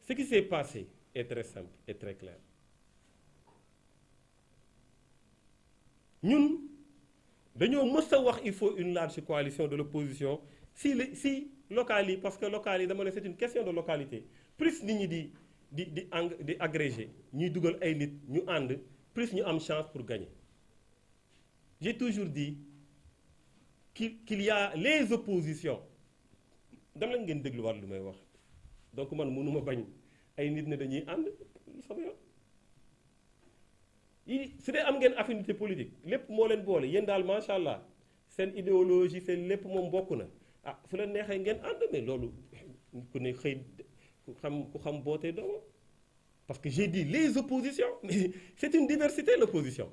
Ce qui s'est passé est très simple et très clair. Ñun dañoo mës a wax il faut une large coalition de l'opposition si locales yi, parce que locales yi dama ne c'est une question de localité, plus nit ñi di agrégé ñuy dugal ay nit ñu ànd, plus ñu am chance pour gagner. J'ai toujours dit qu'il y a les oppositions. Dama leen ngeen dégluwaat lu may wax. Donc man mënuma bañ ay nit ne dañuy ànd sama yoon. su dee am ngeen affinité politique lépp moo leen boole yéen daal macha allah seen idéologie seen lépp moom bokk na ah su leen neexee ngeen ànd mais loolu ku ne xëy ku xam bootee doomam. Parce que j'ai dit les oppositions c'est une diversité l'opposition.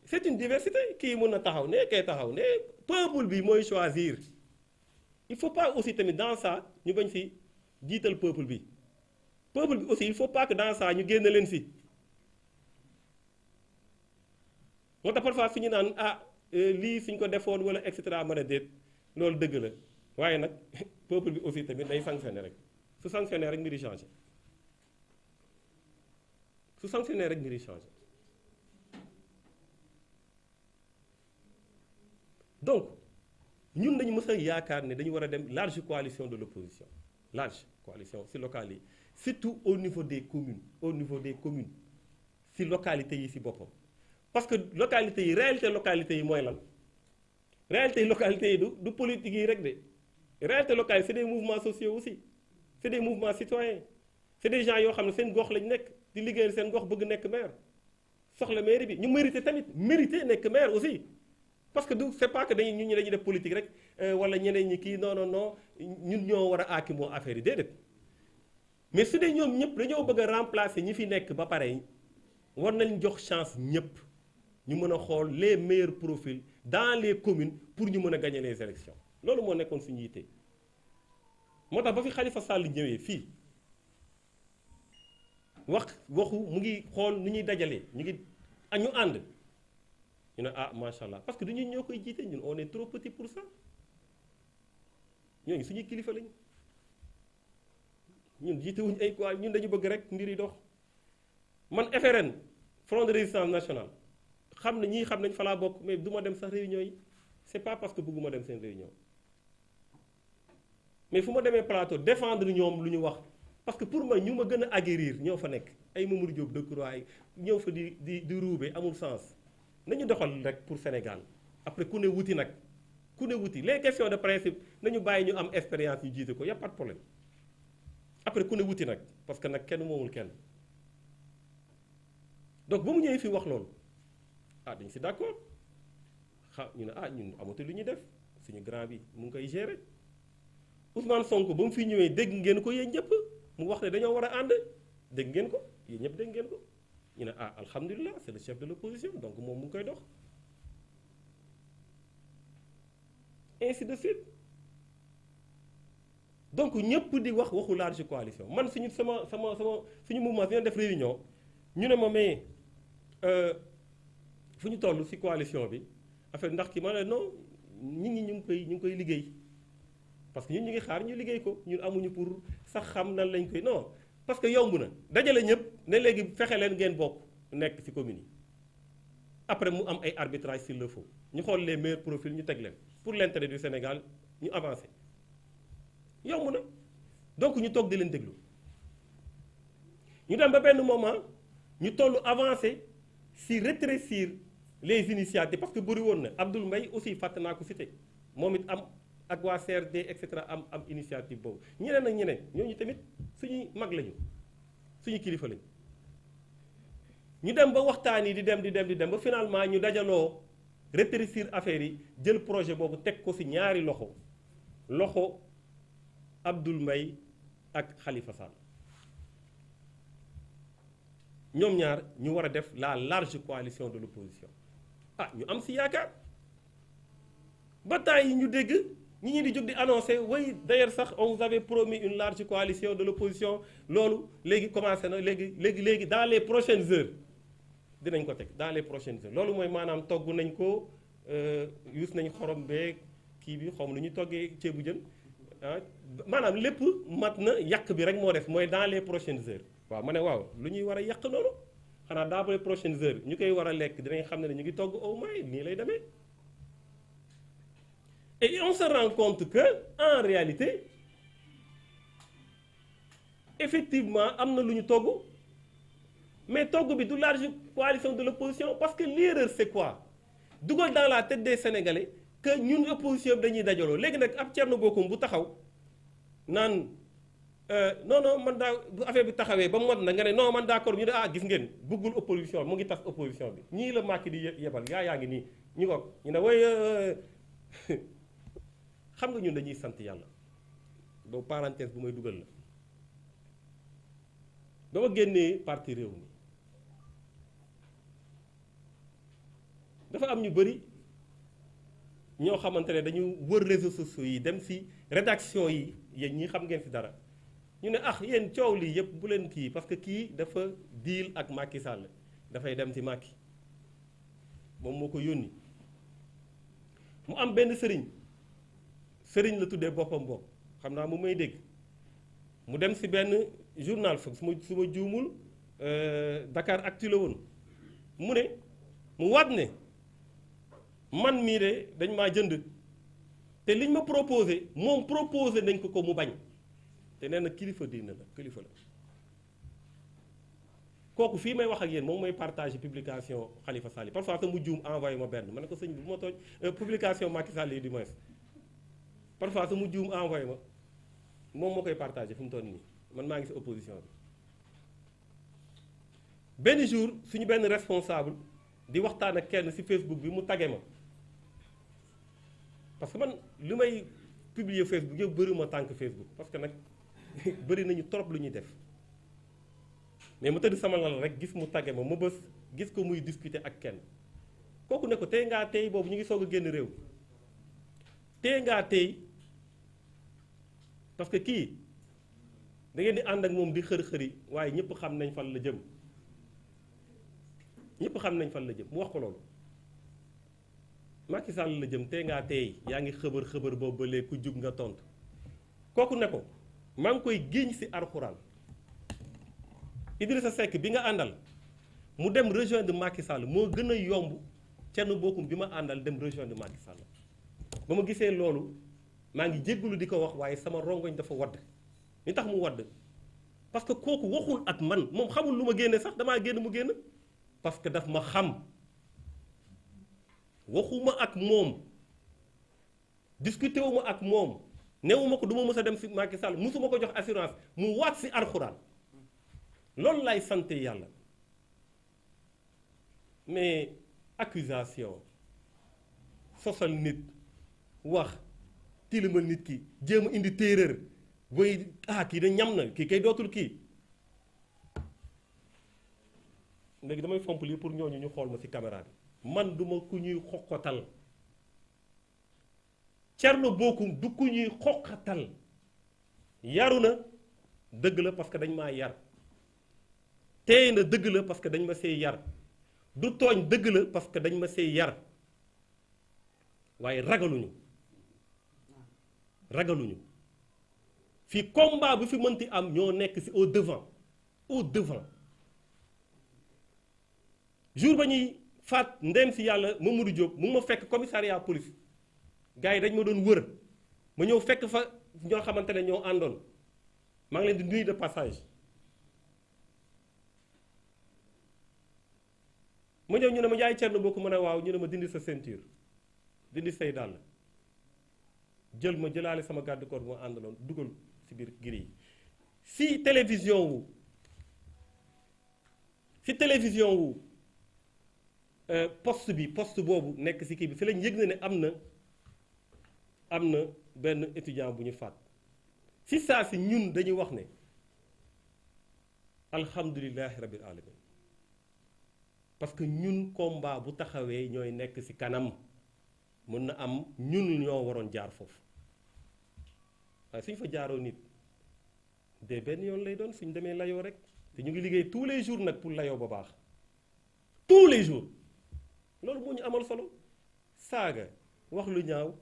C'est une diversité kii mën na taxaw ne kay taxaw ne peuple bi mooy choisir. Il faut pas aussi tamit dans ça ñu bañ fi jiital peuple bi aussi il faut pas que dans ça ñu génn leen fi. moo tax parfois fi ñu naan lii suñ ko defoon wala et cetera mën a déet loolu dëgg la waaye nag peuple bi aussi tamit day sanctionné rek su sanctionné rek mbir yi changé su sanctionné rek mbir yi changé. Donc ñun dañu mës a yaakaar ne dañu war a dem large coalition de l'opposition, large coalition si locales yi surtout au niveau des communes si localités yi si boppam. Parce que localité yi réalité localité yi mooy lan réalité localité yi du politique yi rek de réalité locale c'est des mouvements sociaux aussi c'est des mouvements citoyens c'est des gens yoo xam ne seen gox lañ nekk di liggéeyal seen gox bëgg nekk maire soxla mairie bi ñu mérité tamit mérité nekk maire aussi parce que du c'est pas que ñun ñi dañuy def politique rek wala ñeneen ñi kii non ñun ñoo war a aaki moo affaire yi déedéet mais su dee ñoom ñëpp dañoo bëgg a remplacer ñi fi nekk ba pare war nañ jox chance ñëpp. ñu mën a xool les meilleurs profils dans les communes pour ñu mën a gagner les élections loolu moo nekkoon suñu yitte moo tax ba fi Khalifa Sall ñëwee fii waxu mu ngi xool nu ñuy dajalee ñu ànd ñu ne macha allah parce que du ñun ñoo koy jiite ñun on est trop petit pour ça ñooñu suñuy kilifa lañu ñun jiite wuñ ay quoi ñun dañu bëgg rek mbir yi dox man FRN Front de Résistance Nationale. xam nañ fa laa bokk mais du ma dem sax réunion yi c'est pas parce que bëgguma dem seen réunion mais fu ma demee plateau défendre ñoom lu ñu wax parce que pour moi ñu ma gën a aguerrir ñoo fa nekk ay Mamadou Diop Decroix ñëw fa di ruube amul sens nañu doxal rek pour Sénégal après ku ne wuti nag ku ne wuti les questions de principe nañu bàyyi ñu am expérience ñu jiite ko y a pas de problème après ku ne wuti nag parce que nag kenn moomul kenn donc ba mu ñëwee fi wax loolu. dañ si d'accord ñu ne ñun amatul lu ñuy def suñu grand bi mu ngi koy gérer Ousmane Sonko ba mu fi ñëwee dégg ngeen ko yéen ñëpp mu wax ne dañoo war a ànd dégg ngeen ko yéen ñëpp dégg ngeen ko ñu ne alhamdulilah c'est le chef de l'opposition donc moom mu ngi koy dox ainsi de suite donc ñëpp di wax waxu large coalition man suñu suñu mouvement bi def réunion ñu ne ma mais fu ñu toll ci coalition bi affaire ndax ki ma ne non nit ñi ñu ngi koy liggéey parce que ñun ñu ngi xaar ñu liggéey ko ñun amuñu pour sax xam nan lañ koy non parce que yomb na dajale ñëpp ne léegi fexe leen ngeen bokk nekk ci commune yi après mu am ay arbitrage s'il le faut ñu xool les meilleurs profils ñu teg leen pour l'intérêt du Sénégal ñu avancer yomb na donc ñu toog di leen déglu ñu dem ba benn moment ñu tollu avancer ci rétrécir les initiatives parce que bëri woon na Abdoul Mbaye aussi fàtte naa ko cité moom it am ak waa CRD et cetera am initiative boobu ñeneen ak ñeneen ñooñu tamit suñuy mag lañu suñu kilifa lañu ñu dem ba waxtaan yi di dem ba finalement ñu dajaloo rétrécir affaire yi jël projet boobu teg ko ci ñaari loxo Abdoul Mbaye ak Khalifa Sall ñoom ñaar ñu war a def la large coalition de l'opposition ñu am ci yaakaar ba temps yi ñu dégg ñi di jóg di annoncer oui d'ailleurs sax on vous avait promis une large coalition de l'opposition loolu léegi commencé na léegi dans les prochaines heures dinañ ko teg dans les prochaines heures loolu mooy maanaam togg nañ ko yus nañ xorom beeg kii bi xaw ma nu ñu toggee ceebu jën maanaam lépp mat na yàq bi rek moo def mooy dans les prochaines heures. waaw ma ne waaw lu ñuy war a yàq noonu xanaa dans les prochaines heures ñu koy war a lekk dinañ xam ne ñu ngi togg au moins nii lay demee. Et on se rend compte que en réalité effectivement am na lu ñu togg mais togg bi du large coalition de l'opposition parce que l'erreur c'est quoi dugal dans la tête des Sénégalais que ñun opposition bi dañuy dajaloo léegi nag ab Thierno Bocoum bu taxaw naan non non man daa bu affaire bi taxawee ba mu mot na nga ne non man d'accord ñu ne ah gis ngeen bëggul opposition mu ngi tas opposition bi ñii la Macky di yebal yaa ngi nii ñu ko ñu ne way xam nga ñun dañuy sant yàlla boobu parenthèse bu may dugal la ba ma génnee parti réew mi dafa am ñu bëri ñoo xamante ne dañu wër réseaux sociaux yi dem ci rédaction yi yéen ñi xam ngeen ci dara ñu ne ah yéen coow lii yëpp bu leen kii parce que kii dafa deal ak Macky Sall dafay dem ci Macky moom moo ko yónni mu am benn sëriñ la tuddee boppam bopp xam naa mu may dégg mu dem ci benn journal fa su ma juumul Dakar Actu la woon mu ne mu waat ne man mii de dañ maa jënd te liñ ma proposé moom proposé nañ ko mu bañ te nee na kilifa diina la kilifa la kooku fii may wax ak yéen moom mooy partage publication Khalifa Sall parfois sax mu juum envoyé ma benn ma ne ko sëñ bi bu ma tooj publication Macky Sall yi du moins parfois sax mu juum envoyé ma moom moo koy partagé fu mu toll nii man maa ngi ci opposition bi benn jour suñu benn responsable di waxtaan ak kenn ci Facebook bi mu tagge ma parce que man li may publier Facebook yëpp bëri ma tànk Facebook parce que nag bëri nañu trop lu ñuy def mais mu tëdd sama lal rek gis mu tagge ma bës gis ko muy discuter ak kenn kooku ne ko tey ngaa tey boobu ñu ngi soog a génn réew tey ngaa tey parce que kii da ngeen di ànd ak moom di xër-xëri waaye ñëpp xam nañ fan la jëm ñëpp xam nañ fan la jëm mu wax ko loolu Macky Sall la jëm tey ngaa tey yaa ngi xëbër boobu ba léegi ku jug nga tontu kooku ne ko maa ngi koy génn ci Alxuraan Idrissa Seck bi nga àndal mu dem rejoindre Macky Sall moo gën a yomb Thierno Bocoum bi ma àndal dem rejoindre Macky Sall ba ma gisee loolu maa ngi jéggalu di ko wax waaye sama rongoñ dafa wadd li tax mu wadd parce que kooku waxul ak man moom xamul lu ma génne sax damaa génn mu génn parce que daf ma xam waxuma ak moom discuté wu ma ak moom newuma ko du ma mës a dem ci Macky Sall musuma ko jox assurance mu waat ci Alxuraan loolu lay sant yàlla mais accusation sosal nit wax tilimal nit ki jéem a indi téeréer booy kii da ñam na kii kay dootul kii léegi damay fomp lii pour ñooñu ñu xool ma ci caméra bi man duma ku ñuy xoqatal Thierno Bocoum du ku ñuy xoqatal yaru na dëgg la parce que dañ maa yar teey na dëgg la parce que dañ ma see yar du tooñ dëgg la parce que dañ ma see yar waaye ragaluñu fii combat bu fi mënti am ñoo nekk ci au devant jour ba ñuy faat ndem ci yàlla Mamadou Diop mu ma fekk commissariat police gars yi dañ ma doon wër ma ñëw fekk fa ñoo xamante ne ñoo àndoon maa ngi leen di nuyu de passage ma ñëw ñu ne ma yaay Thierno Bocoum ma ne waaw ñu ne ma dindi sa ceinture dindi say dàll jël ma jëlaale sama garde corps bu ma àndaloon dugal ci biir giri yi si télévision wu poste boobu nekk ci kii bi ci lañ yëg na ne am na benn étudiant bu ñu faat ci saa si ñun dañuy wax ne alhamdulillahi rabbil alamin parce que ñun combat bu taxawee ñooy nekk ci kanam mën na am ñun ñoo waroon jaar foofu waaye suñ fa jaaroo nit de benn yoon lay doon suñ demee layoo rek te ñu ngi liggéey tous les jours nag pour layoo ba baax tous les jours loolu moo ñu amal solo saaga wax lu ñaaw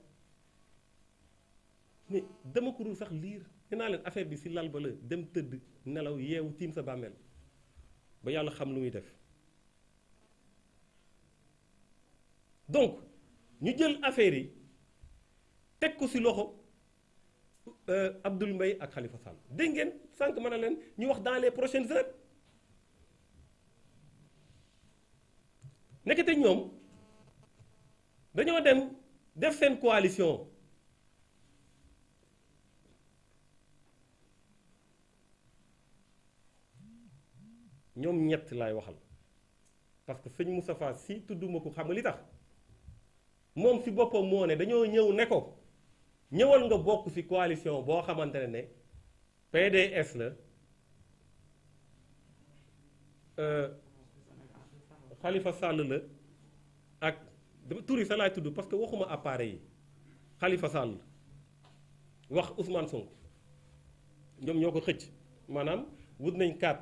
mais dama ko dul sax liir nee naa leen affaire bi si lal ba la dem tëdd nelaw yeewu tiim sa bàmmeel ba yàlla xam lu muy def. donc ñu jël affaire yi teg ko ci loxo Abdoul Mbaye ak Khalifa Sall dégg ngeen sànq mën na leen ñu wax dans les prochaines heures nekkete ñoom dañoo dem def seen coalition ñoom ñett laay waxal parce que sëñ Moustapha Sy tudduma ko xam nga li tax moom ci boppam moo ne dañoo ñëw ne ko ñëwal nga bokk ci coalition boo xamante ne PDS la Khalifa Sall la ak tur yi sa laay tudd parce que waxuma appareil yi Khalifa Sall wax Ousmane Sonko ñoom ñoo ko xëcc maanaam wut nañ 4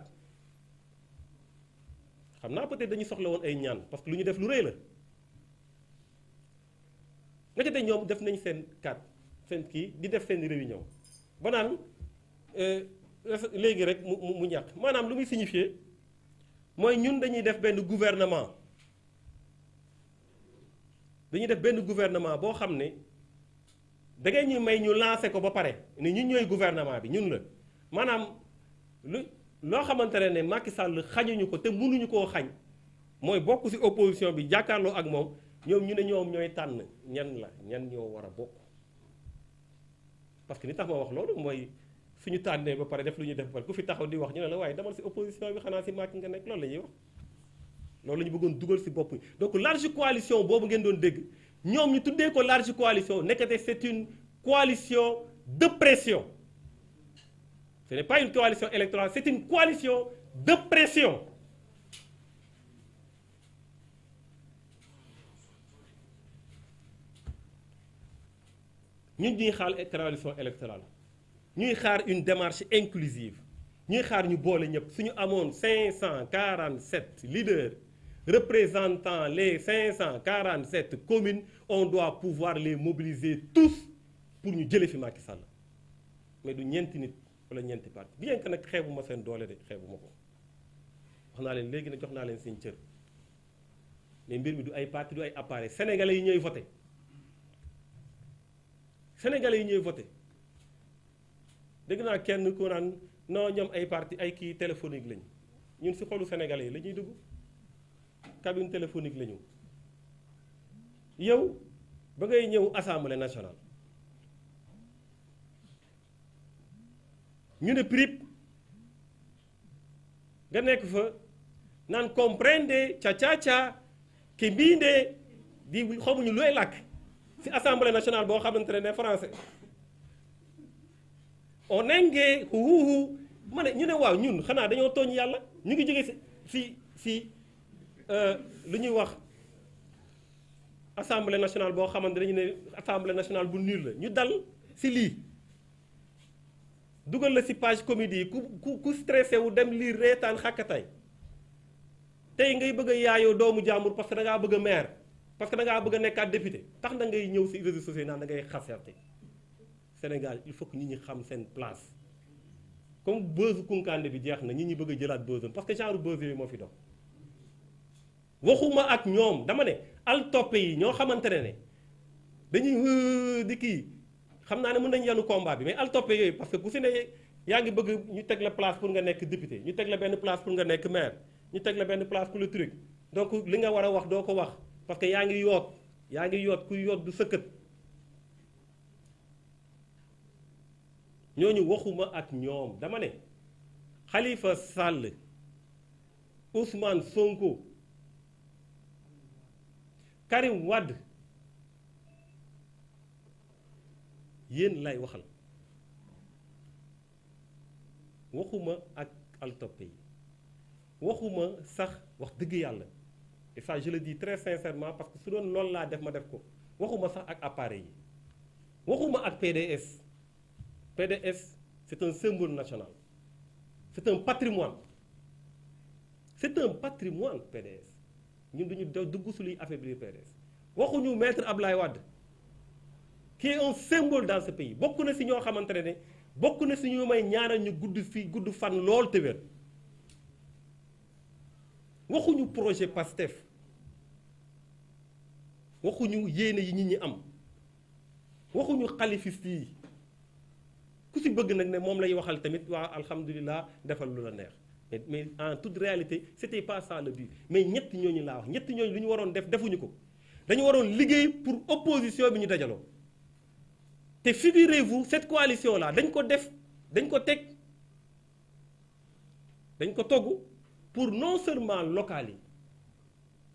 xam naa peut-être dañu soxla woon ay ñaan parce que lu ñu def lu rëy la nga te ñoom def nañ seen 4 seen kii di def seen réunion ba naan léegi rek mu ñàkk maanaam lu muy signifier mooy ñun dañuy def benn gouvernement boo xam ne da ngay ñuy may ñu lancer ko ba pare ni ñun ñooy gouvernement bi ñun la maanaam loo xamante ne Macky Sall xañuñu ko te mënuñu koo xañ mooy bokk ci opposition bi jàkkaarloo ak moom ñoom ñu ne ñoom ñooy tànn ñan ñoo war a bokk parce que li tax ma wax loolu mooy suñu tànnee ba pare def lu ñuy def ba pare ku fi taxaw di wax ñu ne la waaye demal ci opposition bi xanaa ci Macky nga nekk loolu la ñuy wax loolu la ñu bëggoon dugal ci bopp donc large coalition boobu ngeen doon dégg ñoom ñu tuddee ko large coalition nekkate c'est une coalition de pression ce n'est pas une coalition électorale c'est une coalition de pression ñun ñuy xaar coalition électorale ñuy xaar une démarche inclusive ñuy xaar ñu boole ñëpp suñu amoon 547 leaders représentant les 547 communes on doit pouvoir les mobiliser tous pour ñu jële fi Macky Sall mais du ñeenti nit wala ñeenti parti bien que nag xeebuma seen doole de xeebuma ko wax naa leen léegi nag jox naa leen seen cër mais mbir mi du ay parti du ay appareil sénégalais yi ñooy voté dégg naa kenn ku naan non ñoom ay parti ay kii téléphonique lañu ñun ci xolu sénégalais yi la ñuy dugg cabine téléphonique la ñu yow ba ngay ñëw assemblée nationale ñu ne prip nga nekk fa naan comprende cha ki mbinde di xamuñu looy làkk ci assemblée nationale boo xamante ne français on engee huuhu ma ne ñu ne waaw ñun xanaa dañoo tooñ yàlla ñu ngi jóge ci lu ñuy wax assemblée nationale boo xamante dañu ne assemblée nationale bu nul la ñu dal ci lii dugal la ci page comédie yi ku stressé wu dem lii reetaan xàkkatay tey ngay bëgg a yaayoo doomu jàmbur parce que da ngaa bëgg a maire parce que da ngaa bëgg a nekkaat député tax na ngay ñëw ci réseaux sociaux naan da ngay xaserte Sénégal il faut que nit ñi xam seen place comme buzz Kunkande bi jeex na nit ñi bëgg a jëlaat buzzam parce que genre buzz yooyu moo fi dox waxuma ak ñoom dama ne al toppe yi ñoo xamante ne dañuy di kii xam naa ne mën nañu yanu combat bi mais al toppe yooyu parce que ku si ne yaa ngi bëgg ñu teg la place pour nga nekk député ñu teg la benn place pour nga nekk maire ñu teg la benn place pour le truc donc li nga war a wax doo ko wax parce que yaa ngi yoot kuy yoot du sëkkët ñooñu waxuma ak ñoom dama ne Khalifa Sall Ousmane Sonko Karim Wade yéen lay waxal waxuma ak altoppe yi waxuma sax wax dëgg yàlla et ça je le dis très sincèrement parce que su doon loolu laa def ma def ko waxuma sax ak appareil yi waxuma ak PDS c'est un symbole national c'est un patrimoine PDS ñun duñu dugg su luy affaiblir PDS waxuñu maître Ablaye Wade qui est un symbole dans ce pays bokk na si ñoo xamante ne bokk na si ñu may ñaanal ñu gudd fan lool te wér waxuñu projet PASTEF waxuñu yéene yi nit ñi am waxuñu xalifiste yi ku si bëgg nag ne moom lay waxal tamit waa alhamdulilah defal lu la neex mais en toute réalité c'était pas ça le but mais ñett ñooñu laa wax ñett ñooñu lu ñu waroon def defuñu ko dañu waroon liggéey pour opposition bi ñu dajaloo te figurez-vous cette coalition là dañ ko togg pour non seulement locales yi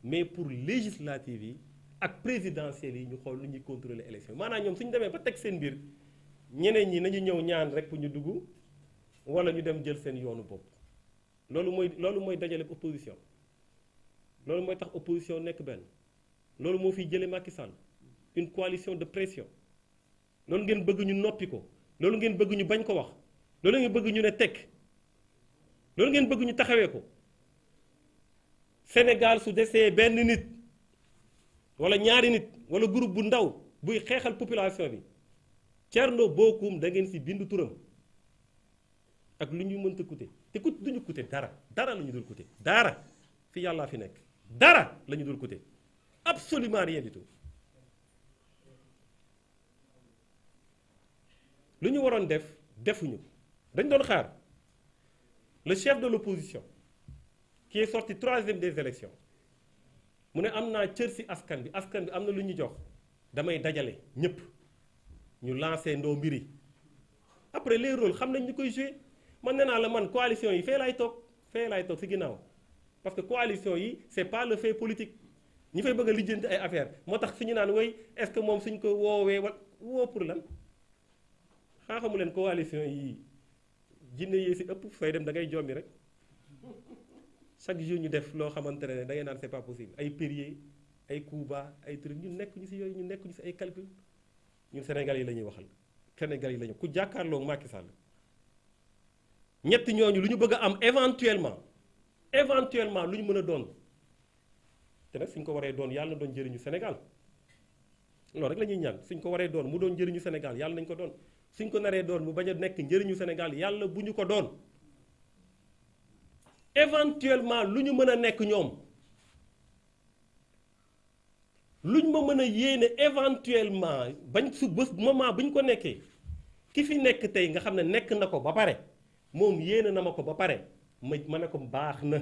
mais pour législatives yi ak présidentielles yi ñu xool lu ñuy contrôler élection maanaam ñoom suñu demee ba teg seen mbir ñeneen ñi nañu ñëw ñaan rek pour ñu dugg wala ñu dem jël seen yoonu bopp loolu mooy dajale opposition loolu mooy tax opposition nekk benn loolu moo fiy jëlee Macky Sall une coalition de pression loolu ngeen bëgg ñu noppi ko loolu ngeen bëgg ñu bañ ko wax loolu ngeen bëgg ñu ne tekk loolu ngeen bëgg ñu taxawee ko Sénégal su desee benn nit wala ñaari nit wala groupe bu ndaw buy xeexal population bi Thierno Bocoum da ngeen si bindu turam ak lu ñu mënta coûter te duñu coûter dara la ñu dul coûter dara fi yàllaa fi nekk dara la ñu dul coûter absolument rien du tout lu ñu waroon def defuñu dañ doon xaar le chef de l'opposition qui est sorti 3e des élections mu ne am naa cër ci askan bi am na lu ñu jox damay dajale ñëpp ñu lancé ndoo mbiri après les rôles xam nañ ñu koy joué man nee naa la man coalition yi fee laay toog ci ginnaaw parce que coalition yi c'est pas le fait politique ñi fay bëgg a lijjanti ay affaire moo tax fi ñu naan woy est-ce que moom suñ ko woowee woo pour lan xamu leen coalition yi jinne yee ci ëpp fay dem da ngay jombi rek chaque jour ñu def loo xamante ne da ngay naan c'est pas possible ay périer ay Cuba ay truc ñun nekkuñu ci yooyu ñu nekkuñu ci ay calcul ñun Sénégal yi la ñuy waxal Sénégal yi la ñu ku jàkkaarloo Macky Sall ñett ñooñu lu ñu bëgg a am éventuellement lu ñu mën a doon te nag suñ ko waree doon yàlla na doon njëriñu Sénégal loolu rek la ñuy ñaan suñ ko waree doon mu doon njëriñu Sénégal yàlla nañ ko doon suñ ko naree doon mu bañ a nekk njëriñu Sénégal yàlla bu ñu ko doon éventuellement lu ñu mën a nekk ñoom luñ ma mën a yéene éventuellement bañ su bés moment bu ñu ko nekkee ki fi nekk tey nga xam ne nekk na ko ba pare moom yéene na ma ko ba pare ma ne ko baax na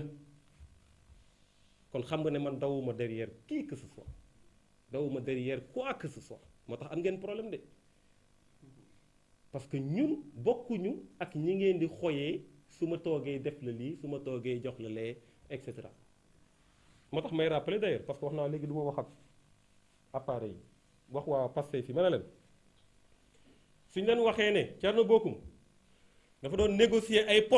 kon xam nga ne man dawuma derrière qui que ce soit dawuma derrière quoi que ce soit moo tax am ngeen problème de parce que ñun bokkuñu ak ñi ngeen di xoyee su ma toogee def la lii su ma toogee jox la lee et cetera moo tax may rappeler d'ailleurs parce que wax naa léegi du ma wax ak appareil yi wax waa Pastef fi ma ne leen suñ leen waxee ne Thierno Bocoum dafa doon négocier ay postes